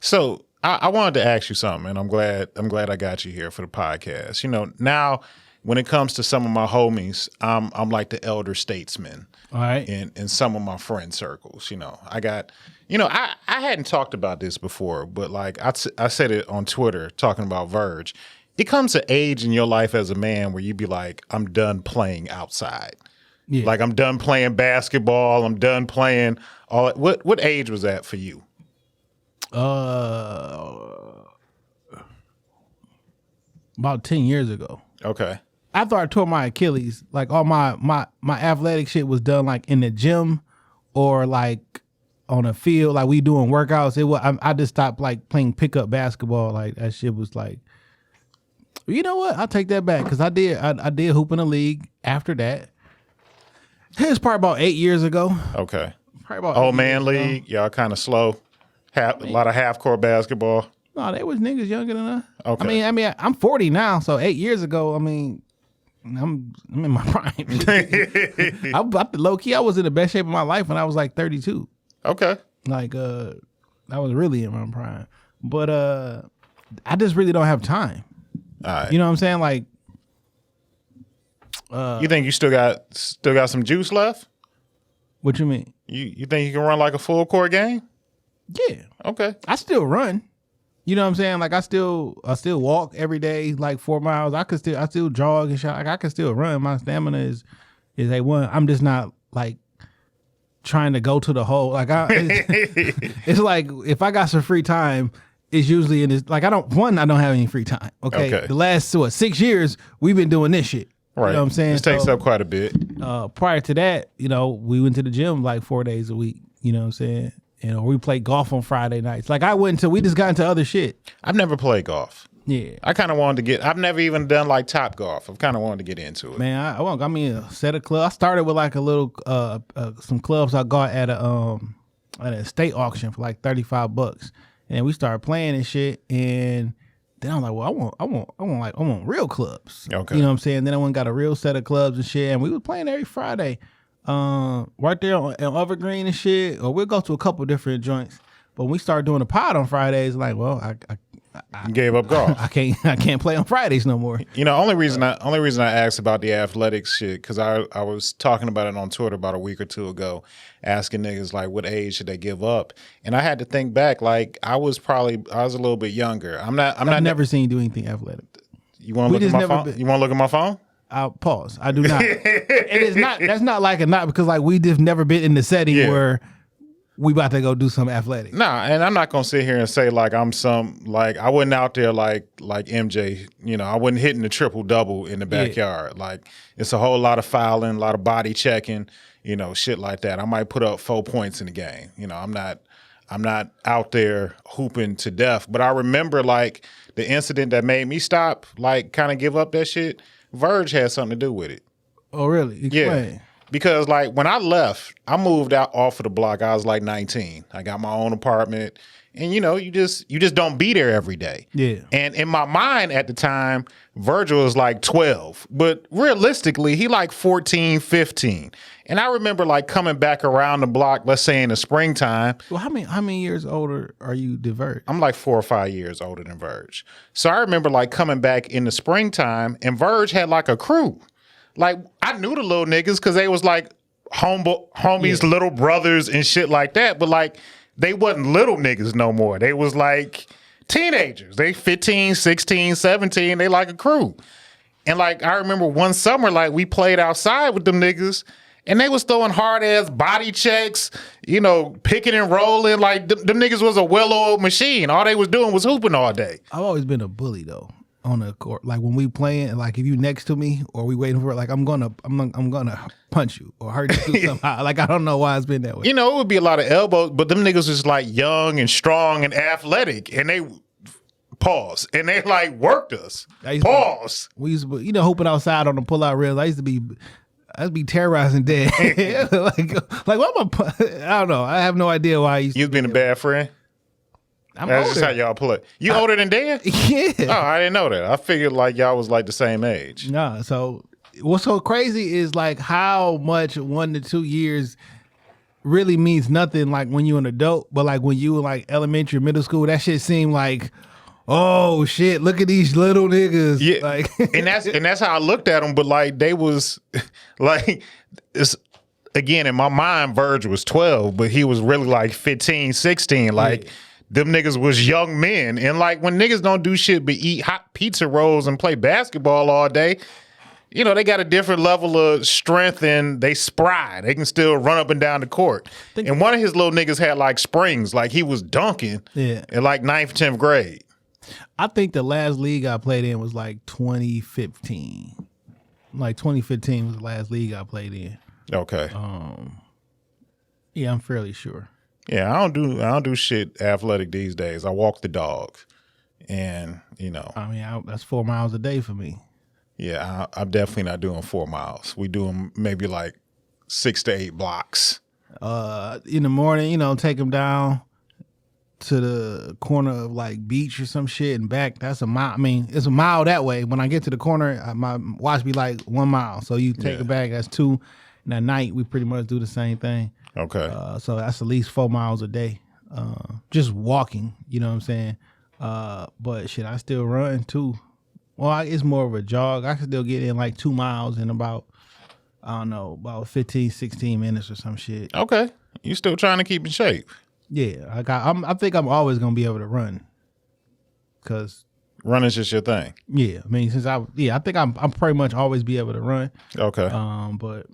So I wanted to ask you something, and I'm glad I got you here for the podcast. Now when it comes to some of my homies, I'm like the elder statesman. All right. In some of my friend circles, I got, I hadn't talked about this before, but like I said it on Twitter talking about Verge. It comes to age in your life as a man where you be like, I'm done playing outside. Yeah. Like I'm done playing basketball. I'm done playing all. What age was that for you? About 10 years ago. Okay. After I tore my Achilles, like all my athletic shit was done like in the gym or like on a field, like we doing workouts. I just stopped like playing pickup basketball. Like that shit was like, you know what? I'll take that back because I did hoop in a league after that. It was probably about 8 years ago. Okay. Probably about old man league. Y'all kind of slow. A lot of half court basketball. No, they was niggas younger than us. Okay. I mean, I'm 40 now, so 8 years ago, I'm in my prime. I'm low key. I was in the best shape of my life when I was like 32. Okay. Like I was really in my prime, but I just really don't have time. All right. You know what I'm saying? Like, you think you still got some juice left? What you mean? You think you can run like a full court game? Yeah. Okay. I still run. You know what I'm saying? Like I still walk every day, like 4 miles. I still jog and shit. Like I can still run. My stamina is A1. I'm just not like trying to go to the hole. Like it's like if I got some free time, it's usually in this. Like I don't have any free time. Okay. The last 6 years we've been doing this shit. Right. You know what I'm saying? This takes up quite a bit. Prior to that, we went to the gym like 4 days a week. You know what I'm saying? We played golf on Friday nights. Like we just got into other shit. I've never played golf. Yeah. I kind of wanted to I've never even done like Top Golf. I've kind of wanted to get into it. Man, I got me a set of clubs. I started with like a little, some clubs I got at an estate auction for like $35. And we started playing and shit. And then I'm like, well, I want real clubs. Okay. You know what I'm saying? Then I went and got a real set of clubs and shit. And we was playing every Friday. Right there on Evergreen and shit, or we'll go to a couple different joints. But when we start doing a pod on Fridays, like, well, I gave up golf. I can't play on Fridays no more. Only reason I asked about the athletics shit because I was talking about it on Twitter about a week or two ago, asking niggas like what age should they give up, and I had to think back. Like I was a little bit younger. I've never seen you do anything athletic. You want to look at my phone? You want to look at my phone? I'll pause. I do not. That's not like a not because like we just never been in the setting where we about to go do some athletic. Nah, and I'm not gonna sit here and say like I'm I wasn't out there like MJ. I wasn't hitting the triple double in the backyard. Yeah. Like it's a whole lot of fouling, a lot of body checking, shit like that. I might put up 4 points in the game. I'm not out there hooping to death. But I remember like the incident that made me stop, like kind of give up that shit. Verge had something to do with it. Oh, really? Explain. Yeah. Because like when I left, I moved out off of the block. I was like 19. I got my own apartment. And you just don't be there every day. Yeah. And in my mind at the time, Virgil was like 12. But realistically, he like 14, 15. And I remember like coming back around the block, let's say in the springtime. Well, how many years older are you than Verge? I'm like 4 or 5 years older than Verge. So I remember like coming back in the springtime and Verge had like a crew. Like I knew the little niggas because they was like homies, little brothers and shit like that. But like they wasn't little niggas no more. They was like teenagers. They 15, 16, 17. They like a crew. And like I remember one summer like we played outside with them niggas. And they was throwing hard-ass body checks, picking and rolling. Like, them niggas was a well-oiled machine. All they was doing was hooping all day. I've always been a bully, though, on the court. Like, when we playing, like, if you next to me or we waiting for it, like, I'm gonna punch you or hurt you somehow. Like, I don't know why it's been that way. It would be a lot of elbows, but them niggas was, like, young and strong and athletic. And they... Pause. And they, like, worked us. Pause. We used to, hooping outside on the pull-out rails. I'd be terrorizing dad. like what I don't know. I have no idea why you been a bad friend. That's older. Just how y'all play. You older than dad? Yeah. Oh, I didn't know that. I figured like y'all was like the same age. Nah. So what's so crazy is like how much 1 to 2 years really means nothing like when you're an adult, but like when you were like elementary, middle school, that shit seemed like, oh shit, look at these little niggas. Yeah, Like, and that's how I looked at them. But like they was like, it's, again in my mind, Verge was 12, but he was really like 15, 16. Like them niggas was young men, and like when niggas don't do shit but eat hot pizza rolls and play basketball all day. You know, they got a different level of strength and they spry. They can still run up and down the court. And one of his little niggas had like springs, like he was dunking in like 9th, 10th grade. I think the last league I played in was like 2015. Like 2015 was the last league I played in. Okay. Yeah, I'm fairly sure. Yeah, I don't do shit athletic these days. I walk the dog. And, you know. I mean, that's 4 miles a day for me. Yeah, I'm definitely not doing 4 miles. We do them maybe like 6 to 8 blocks. In the morning, you know, take them down to the corner of like beach or some shit and back. That's a mile. I mean, it's a mile that way. When I get to the corner, my watch be like 1 mile. So you take it back, that's 2. And at night, we pretty much do the same thing. Okay. So that's at least 4 miles a day. Just walking, you know what I'm saying? But shit, I still run too. Well, it's more of a jog. I can still get in like 2 miles in about 15, 16 minutes or some shit. Okay. You still trying to keep in shape. Yeah. I think I'm always going to be able to run. Cause running's just your thing. Yeah. I mean, I think I'm pretty much always be able to run. Okay. But